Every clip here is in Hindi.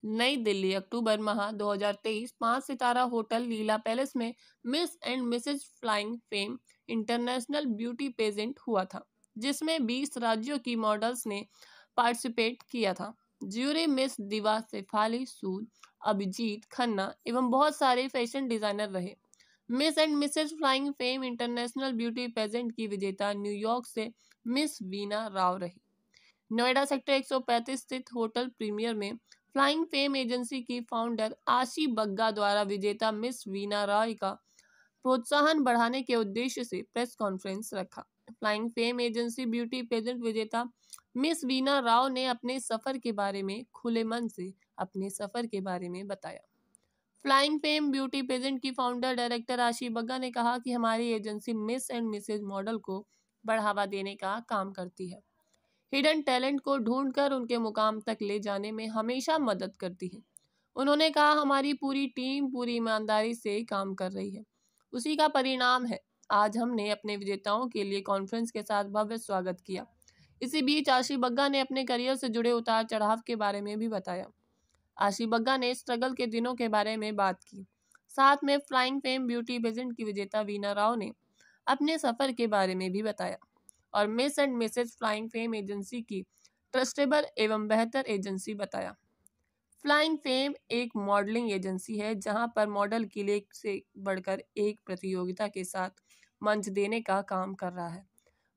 नई दिल्ली, अक्टूबर माह 2023, 5 सितारा होटल लीला पैलेस में miss and Mrs flying fame international beauty pageant हुआ था, जिसमें 20 राज्यों की मॉडल्स ने पार्टिसिपेट किया था। ज्यूरी मिस दिवा शेफाली सूद, अभिजीत खन्ना एवं बहुत सारे फैशन डिजाइनर रहे। Miss and Mrs flying fame international beauty pageant की विजेता न्यूयॉर्क से मिस वीना राव रही। नोएडा सेक्टर 135 स्थित होटल प्रीमियर में फ्लाइंग फेम एजेंसी की फाउंडर आशी बग्गा द्वारा विजेता मिस वीना रॉय का प्रोत्साहन बढ़ाने के उद्देश्य से प्रेस कॉन्फ्रेंस रखा। Flying fame agency beauty pageant विजेता मिस वीना राव ने अपने सफर के बारे में खुले मन से अपने सफर के बारे में बताया। फ्लाइंग फेम ब्यूटी पेजेंट की फाउंडर डायरेक्टर आशी बग्गा ने कहा कि हमारी agency miss and Mrs model को बढ़ावा देने का काम करती है, हिडन टैलेंट को ढूंढकर उनके मुकाम तक ले जाने में हमेशा मदद करती है। उन्होंने कहा, हमारी पूरी टीम पूरी ईमानदारी से काम कर रही है, उसी का परिणाम है आज हमने अपने विजेताओं के लिए कॉन्फ्रेंस के साथ भव्य स्वागत किया। इसी बीच आशी बग्गा ने अपने करियर से जुड़े उतार चढ़ाव के बारे में भी बताया। आशी बग्गा ने स्ट्रगल के दिनों के बारे में बात की। साथ में फ्लाइंग फेम ब्यूटी पेजेंट की विजेता वीना राव ने अपने सफर के बारे में भी बताया और miss and Mrs flying fame agency की ट्रस्टेबल एवं बेहतर एजेंसी बताया। फ्लाइंग फेम एक मॉडलिंग एजेंसी है जहां पर मॉडल के लिए एक से बढ़कर एक प्रतियोगिता के साथ मंच देने का काम कर रहा है।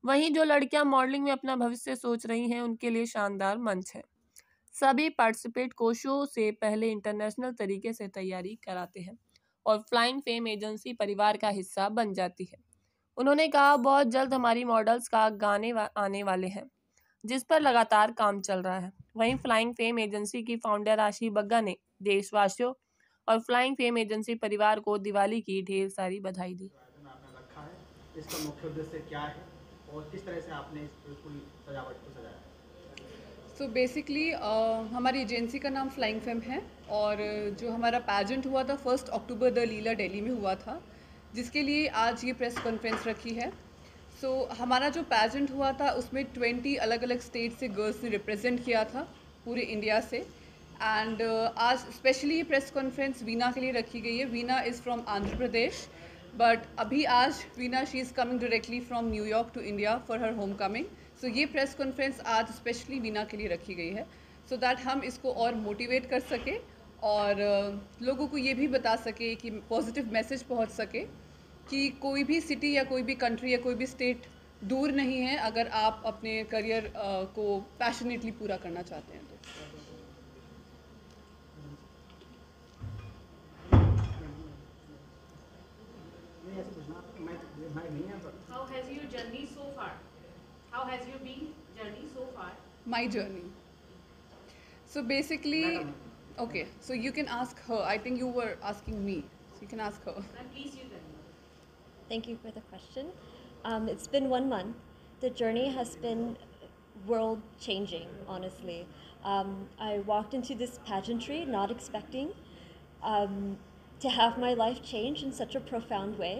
वहीं जो लड़कियां मॉडलिंग में अपना भविष्य सोच रही हैं उनके लिए शानदार मंच है। सभी पार्टिसिपेट को शो से पहले इंटरनेशनल तरीके से तैयारी कराते हैं और फ्लाइंग फेम एजेंसी परिवार का हिस्सा बन जाती है। उन्होंने कहा, बहुत जल्द हमारी मॉडल्स का आने वाले हैं, जिस पर लगातार काम चल रहा है। वहीं फ्लाइंग फेम एजेंसी की फाउंडर आशी बग्गा ने देशवासियों और फ्लाइंग फेम एजेंसी परिवार को दिवाली की ढेर सारी बधाई दी। आपने रखा है, इसका मुख्य उद्देश्य क्या है और किस तरह से आपने इस पूरी सजावट को सजाया? सो बेसिकली हमारी एजेंसी का नाम फ्लाइंग फेम है और जो हमारा पैजेंट हुआ था 1 अक्टूबर द लीला दिल्ली में हुआ था, जिसके लिए आज ये प्रेस कॉन्फ्रेंस रखी है। सो हमारा जो पैजेंट हुआ था उसमें 20 अलग अलग स्टेट से गर्ल्स ने रिप्रेजेंट किया था पूरे इंडिया से। एंड आज स्पेशली ये प्रेस कॉन्फ्रेंस वीना के लिए रखी गई है। Veena is from Andhra Pradesh, but अभी आज Veena she is coming directly from New York to India for her homecoming. So ये प्रेस कॉन्फ्रेंस आज स्पेशली वीना के लिए रखी गई है सो दैट हम इसको और मोटिवेट कर सके और लोगों को ये भी बता सके कि पॉजिटिव मैसेज पहुंच सके कि कोई भी सिटी या कोई भी कंट्री या कोई भी स्टेट दूर नहीं है अगर आप अपने करियर को पैशनेटली पूरा करना चाहते हैं तो। How has your journey so far? How has your been journey so far? My journey. So basically, okay, so you can ask her. I think you were asking me, so you can ask her. And please you tell me. Thank you for the question. It's been 1 month. The journey has been world changing, honestly. I walked into this pageantry not expecting to have my life change in such a profound way.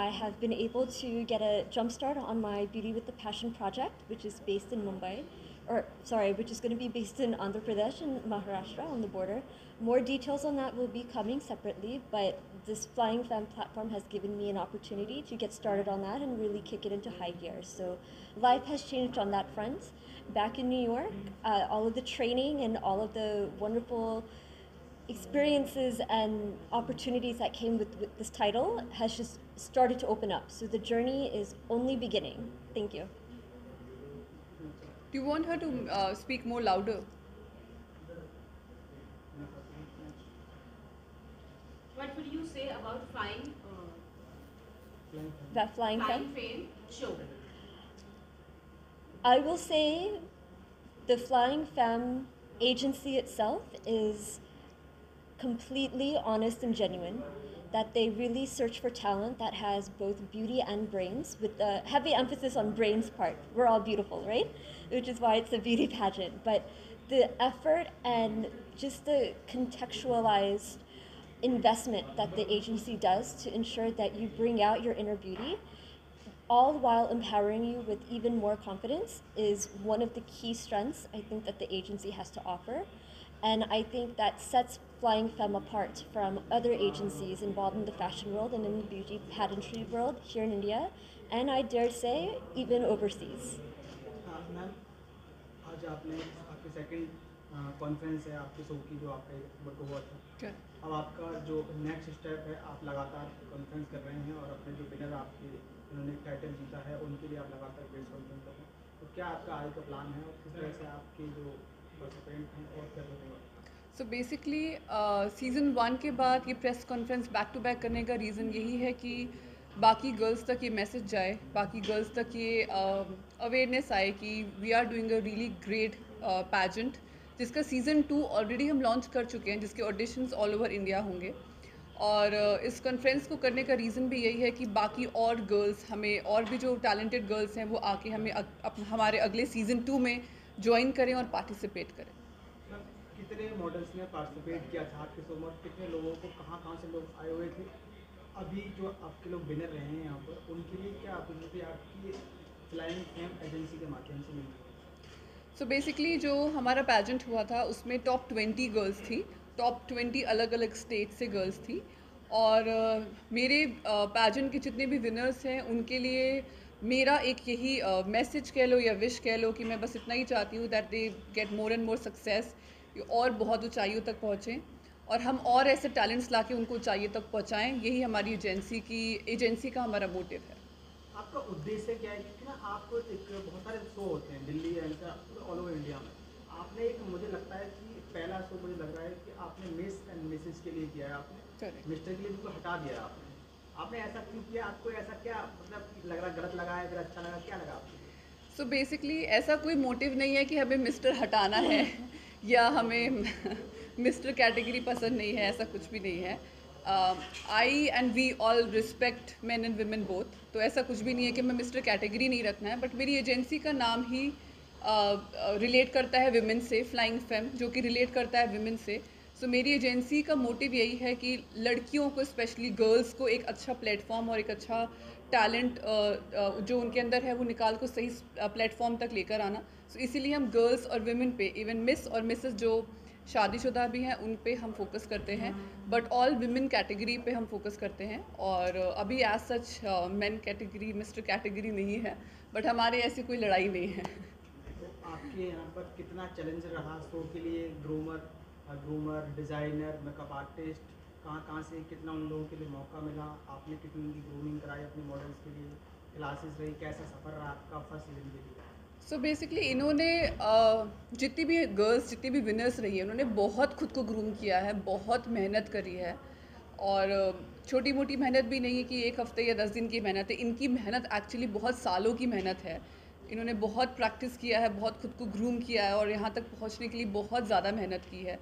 I have been able to get a jump start on my Beauty with the Passion project, which is based in Mumbai, which is going to be based in Andhra Pradesh and Maharashtra on the border. More details on that will be coming separately, but this Flying Femme platform has given me an opportunity to get started on that and really kick it into high gear. So life has changed on that front. Back in New York, all of the training and all of the wonderful experiences and opportunities that came with this title has just started to open up. So the journey is only beginning. Thank you. Do you want her to speak more louder? What would you say about That Flying Flying Femme? Fame show? I will say the Flying Femme agency itself is completely honest and genuine, that they really search for talent that has both beauty and brains, with the heavy emphasis on brains part. We're all beautiful, right? Which is why it's a beauty pageant. But the effort and just the contextualized investment that the agency does to ensure that you bring out your inner beauty, all while empowering you with even more confidence, is one of the key strengths I think that the agency has to offer. And I think that sets Flying Femme apart from other agencies involved in the fashion world and in the beauty pageantry world here in India, and I dare say even overseas. Ma'am, आज आपने आपकी सेकंड कॉन्फ्रेंस है आपके शो की जो आपका बट हुआ था, क्या? अब आपका जो नेक्स्ट स्टेप है, आप लगातार कॉन्फ्रेंस कर रहे हैं और अपने जो विनर आपके उन्होंने टाइटल जीता है उनके लिए आप लगातार प्रेस कॉन्फ्रेंस कर रहे हैं, तो क्या आपका आगे का प्लान है और किस तरह से आपके जो पार्टिसिपेंट हैं और क्या करेंगे? सो बेसिकली सीज़न 1 के बाद ये press conference back to back करने का रीज़न यही है कि बाकी गर्ल्स तक ये मैसेज जाए, बाकी गर्ल्स तक ये अवेयरनेस आए कि we are doing a really great pageant, जिसका सीज़न 2 ऑलरेडी हम लॉन्च कर चुके हैं, जिसके ऑडिशंस ऑल ओवर इंडिया होंगे। और इस कॉन्फ्रेंस को करने का रीज़न भी यही है कि बाकी और गर्ल्स हमें, और भी जो टैलेंटेड गर्ल्स हैं वो आके हमें हमारे अगले सीज़न 2 में ज्वाइन करें और पार्टिसिपेट करें। मैम, कितने मॉडल्स ने पार्टिसिपेट किया था आपके शो में, कितने लोगों को कहाँ से लोग आए हुए थे, अभी जो आपके लोग विनर रहे हैं यहाँ पर उनके लिए क्या अपॉर्चुनिटी आपकी फ्लाइंग फेम एजेंसी के माध्यम से मिली? सो बेसिकली जो हमारा पैजेंट हुआ था उसमें टॉप 20 गर्ल्स थी, टॉप 20 अलग अलग स्टेट से गर्ल्स थी। और मेरे पैजेंट के जितने भी विनर्स हैं उनके लिए मेरा एक यही मैसेज कह लो या विश कह लो कि मैं बस इतना ही चाहती हूँ that they get more and more success, और बहुत ऊंचाइयों तक पहुँचें और हम और ऐसे टैलेंट्स लाके उनको ऊंचाइयों तक पहुँचाएँ। यही हमारी एजेंसी का हमारा मोटिव है। आपका उद्देश्य क्या है? क्योंकि ना आपको एक बहुत सारे शो होते हैं दिल्ली ऑल ओवर इंडिया में, आपने एक मुझे लगता है कि पहला शो मुझे लग रहा है कि आपने मिस एंड मिसेज के लिए किया है, आपने Correct. मिस्टर के लिए बिल्कुल हटा दिया है आपने ऐसा क्यों किया? आपको ऐसा क्या मतलब लग रहा, गलत लगा है, फिर अच्छा लगा, क्या लगा आपको? सो बेसिकली ऐसा कोई मोटिव नहीं है कि हमें मिस्टर हटाना है या हमें मिस्टर कैटेगरी पसंद नहीं है, ऐसा कुछ भी नहीं है। I and we all respect men and women both, तो ऐसा कुछ भी नहीं है कि मैं मिस्टर कैटेगरी नहीं रखना है, बट मेरी एजेंसी का नाम ही रिलेट करता है विमेन से, फ्लाइंग फेम, जो कि रिलेट करता है विमेन से। सो मेरी एजेंसी का मोटिव यही है कि लड़कियों को, स्पेशली गर्ल्स को, एक अच्छा प्लेटफॉर्म और एक अच्छा टैलेंट जो उनके अंदर है वो निकाल को सही प्लेटफॉर्म तक लेकर आना। सो इसीलिए हम गर्ल्स और विमेन पे, इवन मिस और मिसेस जो शादीशुदा भी हैं उन पे हम फोकस करते हैं, बट ऑल विमेन कैटेगरी पे हम फोकस करते हैं। और अभी as such men category, mister category नहीं है, बट हमारे ऐसी कोई लड़ाई नहीं है। तो आपके यहाँ पर कितना चैलेंज रहा शो के लिए? ग्रूमर, डिज़ाइनर, मेकअप आर्टिस्ट, कहाँ से कितना उन लोगों के लिए मौका मिला? आपने कितनी उनकी ग्रूमिंग कराई अपने मॉडल्स के लिए? क्लासेस रही, कैसा सफ़र रहा आपका फर्स्ट सीजन के लिए? सो बेसिकली इन्होंने जितनी भी गर्ल्स, जितनी भी विनर्स रही है, उन्होंने बहुत खुद को ग्रूम किया है, बहुत मेहनत करी है। और छोटी मोटी मेहनत भी नहीं है कि एक हफ्ते या 10 दिन की मेहनत है, इनकी मेहनत एक्चुअली बहुत सालों की मेहनत है। इन्होंने बहुत प्रैक्टिस किया है, बहुत खुद को ग्रूम किया है और यहाँ तक पहुँचने के लिए बहुत ज़्यादा मेहनत की है।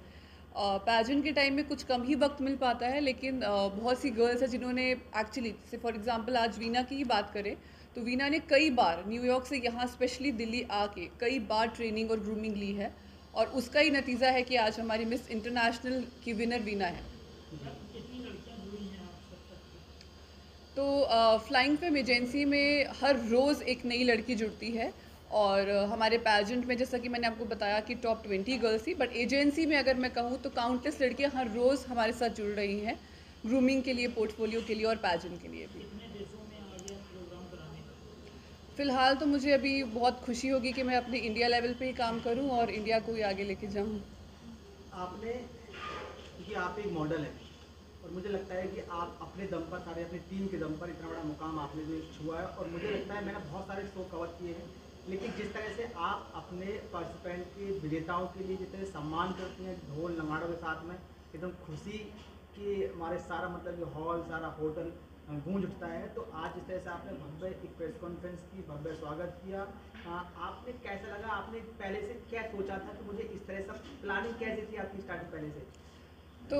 पैजेंट के टाइम में कुछ कम ही वक्त मिल पाता है, लेकिन बहुत सी गर्ल्स हैं जिन्होंने एक्चुअली, जैसे फॉर एग्जांपल आज वीना की ही बात करें तो वीना ने कई बार न्यूयॉर्क से यहाँ स्पेशली दिल्ली आके कई बार ट्रेनिंग और ग्रूमिंग ली है, और उसका ही नतीजा है कि आज हमारी मिस इंटरनेशनल की विनर वीना है। तो फ्लाइंग फेम एजेंसी में हर रोज़ एक नई लड़की जुड़ती है, और हमारे पैजेंट में जैसा कि मैंने आपको बताया कि टॉप 20 गर्ल्स थी, बट एजेंसी में अगर मैं कहूँ तो काउंटलेस लड़कियां हर रोज़ हमारे साथ जुड़ रही हैं, ग्रूमिंग के लिए, पोर्टफोलियो के लिए और पैजेंट के लिए भी। फ़िलहाल तो मुझे अभी बहुत खुशी होगी कि मैं अपने इंडिया लेवल पे ही काम करूं और इंडिया को ही आगे लेके जाऊं। आपने, क्योंकि आप एक मॉडल हैं और मुझे लगता है कि आप अपने दम पर, सारे अपनी टीम के दम पर इतना बड़ा मुकाम आपने जो छुआ है, और मुझे लगता है मैंने बहुत सारे शो कवर किए हैं, लेकिन जिस तरह से आप अपने पार्टिसिपेंट के, विजेताओं के लिए जिस तरह सम्मान करती हैं ढोल नगाड़ों के साथ में, एकदम खुशी कि हमारे सारा मतलब जो हॉल, सारा होटल गूंज उठता है, तो आज जिस तरह से आपने भव्य एक प्रेस कॉन्फ्रेंस की, भव्य स्वागत किया, आपने कैसा लगा? आपने पहले से क्या सोचा था कि मुझे इस तरह से, प्लानिंग कैसे थी आपकी स्टार्टिंग पहले से? तो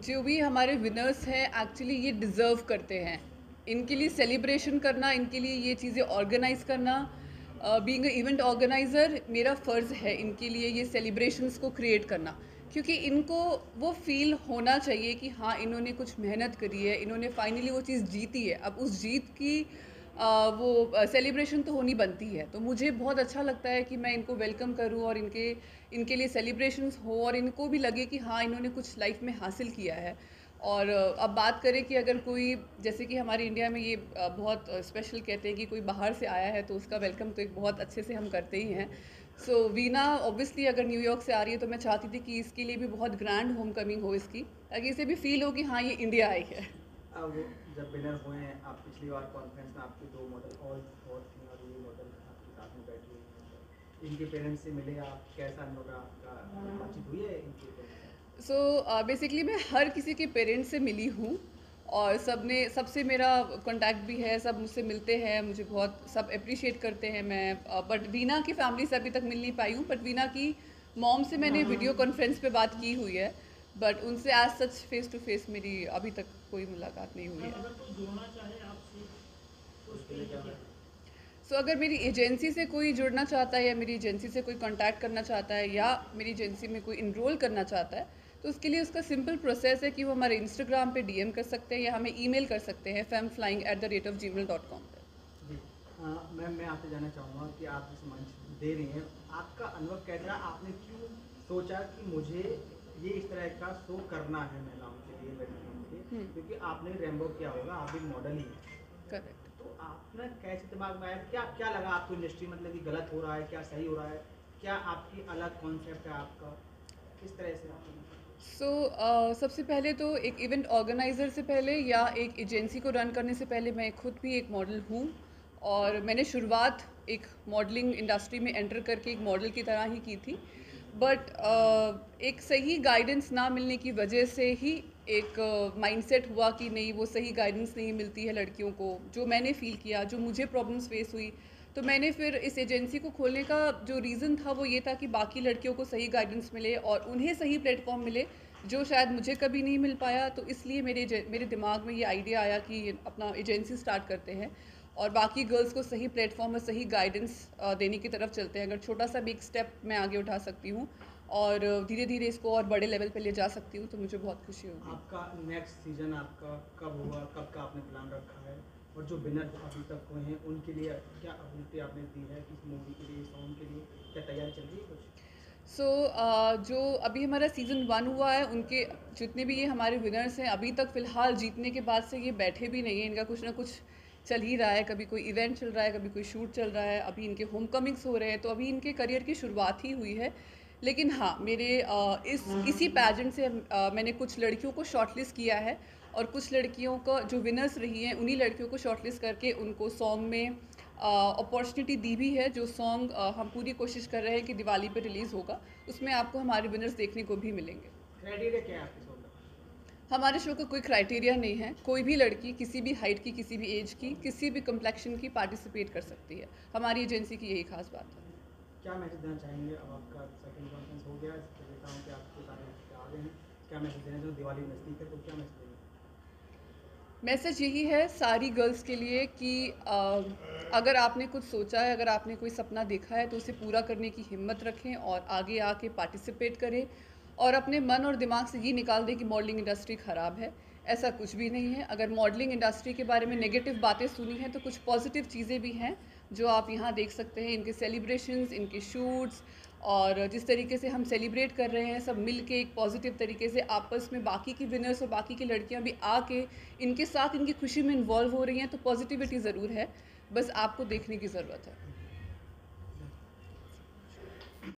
जो भी हमारे विनर्स हैं एक्चुअली ये डिज़र्व करते हैं, इनके लिए सेलिब्रेशन करना, इनके लिए ये चीज़ें ऑर्गेनाइज़ करना, बीइंग अ इवेंट ऑर्गेनाइज़र मेरा फ़र्ज़ है इनके लिए ये सेलिब्रेशंस को क्रिएट करना, क्योंकि इनको वो फील होना चाहिए कि हाँ इन्होंने कुछ मेहनत करी है, इन्होंने फाइनली वो चीज़ जीती है। अब उस जीत की वो सेलिब्रेशन तो होनी बनती है। तो मुझे बहुत अच्छा लगता है कि मैं इनको वेलकम करूं और इनके लिए सेलिब्रेशंस हो और इनको भी लगे कि हाँ, इन्होंने कुछ लाइफ में हासिल किया है। और अब बात करें कि अगर कोई, जैसे कि हमारे इंडिया में ये बहुत स्पेशल कहते हैं कि कोई बाहर से आया है तो उसका वेलकम तो एक बहुत अच्छे से हम करते ही हैं। सो वीना ऑब्वियसली अगर न्यूयॉर्क से आ रही है तो मैं चाहती थी कि इसके लिए भी बहुत ग्रैंड होम कमिंग हो इसकी, ताकि इसे भी फील हो कि हाँ, ये इंडिया आई है। अब जब विनर हुए हैं, आप पिछली बार कॉन्फ्रेंस में आपके 2 मॉडल और थी और ये मॉडल आपके साथ में बैठी हुई हैं, तो इनके पेरेंट्स से मिले आप, कैसा अनुभव रहा आपका, बातचीत हुई है इनके पेरेंट्स से? सो बेसिकली मैं हर किसी के पेरेंट्स से मिली हूँ और सबसे मेरा कांटेक्ट भी है, सब मुझसे मिलते हैं, मुझे बहुत सब अप्रिशिएट करते हैं। मैं बट वीना की फैमिली से अभी तक मिल नहीं पाई हूँ, बट वीना की मॉम से मैंने वीडियो कॉन्फ्रेंस पे बात की हुई है, बट उनसे as such face to face मेरी अभी तक कोई मुलाकात नहीं हुई है। अगर कोई जुड़ना चाहे आपसे तो उसके लिए क्या है? सो अगर मेरी एजेंसी से कोई जुड़ना चाहता है या मेरी एजेंसी से कोई कांटेक्ट करना चाहता है या मेरी एजेंसी में कोई इनरोल करना चाहता है, तो उसके लिए उसका सिंपल प्रोसेस है कि वो हमारे इंस्टाग्राम पे डीएम कर सकते हैं या हमें ईमेल कर सकते हैं femflying@gmail.com पे। जी मैम, मैं आपसे जानना चाहूँगा कि आप जिस मंच दे रही हैं, आपका अनुभव कैसा रहा? आपने क्यों सोचा कि मुझे ये इस तरह का शो करना है महिलाओं के लिए, लड़कियों के लिए? क्योंकि आपने रेम्बो किया होगा, आप एक मॉडल ही हैं, करेक्ट। तो आपने कैसे दिमाग में आया, क्या क्या लगा आपको इंडस्ट्री, मतलब कि गलत हो रहा है, क्या सही हो रहा है, क्या आपकी अलग कॉन्सेप्ट है आपका, किस तरह से आपने? सो सबसे पहले तो एक इवेंट ऑर्गेनाइज़र से पहले या एक एजेंसी को रन करने से पहले मैं खुद भी एक मॉडल हूँ और मैंने शुरुआत एक मॉडलिंग इंडस्ट्री में एंटर करके एक मॉडल की तरह ही की थी। बट एक सही गाइडेंस ना मिलने की वजह से ही एक माइंडसेट हुआ कि नहीं, वो सही गाइडेंस नहीं मिलती है लड़कियों को, जो मैंने फ़ील किया, जो मुझे प्रॉब्लम्स फेस हुई। तो मैंने फिर इस एजेंसी को खोलने का जो रीज़न था वो ये था कि बाकी लड़कियों को सही गाइडेंस मिले और उन्हें सही प्लेटफॉर्म मिले जो शायद मुझे कभी नहीं मिल पाया। तो इसलिए मेरे दिमाग में ये आइडिया आया कि अपना एजेंसी स्टार्ट करते हैं और बाकी गर्ल्स को सही प्लेटफॉर्म और सही गाइडेंस देने की तरफ चलते हैं। अगर छोटा सा भी एक स्टेप मैं आगे उठा सकती हूँ और धीरे धीरे इसको और बड़े लेवल पे ले जा सकती हूँ तो मुझे बहुत खुशी होगी। आपका नेक्स्ट सीजन आपका कब होगा, कब का आपने प्लान रखा है? और जो विनर अभी तक हुए हैं उनके लिए क्या अपॉर्चुनिटी आपने दी है, इस मूवी के लिए, सॉन्ग के लिए क्या तैयारी चल रही है कुछ? सो जो अभी हमारा सीज़न 1 हुआ है, उनके जितने भी ये हमारे विनर्स हैं अभी तक फ़िलहाल जीतने के बाद से ये बैठे भी नहीं हैं, इनका कुछ ना कुछ चल ही रहा है। कभी कोई इवेंट चल रहा है, कभी कोई शूट चल रहा है, अभी इनके होम कमिंग्स हो रहे हैं, तो अभी इनके करियर की शुरुआत ही हुई है। लेकिन हाँ, मेरे इसी पैजेंट से मैंने कुछ लड़कियों को शॉर्टलिस्ट किया है और कुछ लड़कियों का जो विनर्स रही हैं उन्हीं लड़कियों को शॉर्टलिस्ट करके उनको सॉन्ग में अपॉर्चुनिटी दी भी है। जो सॉन्ग हम पूरी कोशिश कर रहे हैं कि दिवाली पे रिलीज़ होगा, उसमें आपको हमारे विनर्स देखने को भी मिलेंगे। क्राइटेरिया क्या है आपके शो का? हमारे शो का कोई क्राइटेरिया नहीं है, कोई भी लड़की किसी भी हाइट की, किसी भी एज की, किसी भी कम्प्लेक्शन की पार्टिसिपेट कर सकती है। हमारी एजेंसी की यही खास बात है। क्या मैसेज देना चाहेंगे? अब आपका सेकंड कॉन्फ्रेंस हो गया, देखता हूँ कि आपके सारे आ गए हैं, क्या मैसेज देना चाहूँ? दिवाली नज़दीक है तो क्या मैसेज देंगे? मैसेज यही है सारी गर्ल्स के लिए कि अगर आपने कुछ सोचा है, अगर आपने कोई सपना देखा है तो उसे पूरा करने की हिम्मत रखें और आगे आके पार्टिसिपेट करें और अपने मन और दिमाग से ये निकाल दें कि मॉडलिंग इंडस्ट्री ख़राब है। ऐसा कुछ भी नहीं है। अगर मॉडलिंग इंडस्ट्री के बारे में नेगेटिव बातें सुनी हैं तो कुछ पॉजिटिव चीज़ें भी हैं जो आप यहाँ देख सकते हैं। इनके सेलिब्रेशंस, इनके शूट्स और जिस तरीके से हम सेलिब्रेट कर रहे हैं सब मिल के एक पॉजिटिव तरीके से, आपस में बाकी की विनर्स और बाकी की लड़कियां भी आके इनके साथ इनकी खुशी में इन्वॉल्व हो रही हैं, तो पॉजिटिविटी ज़रूर है, बस आपको देखने की ज़रूरत है।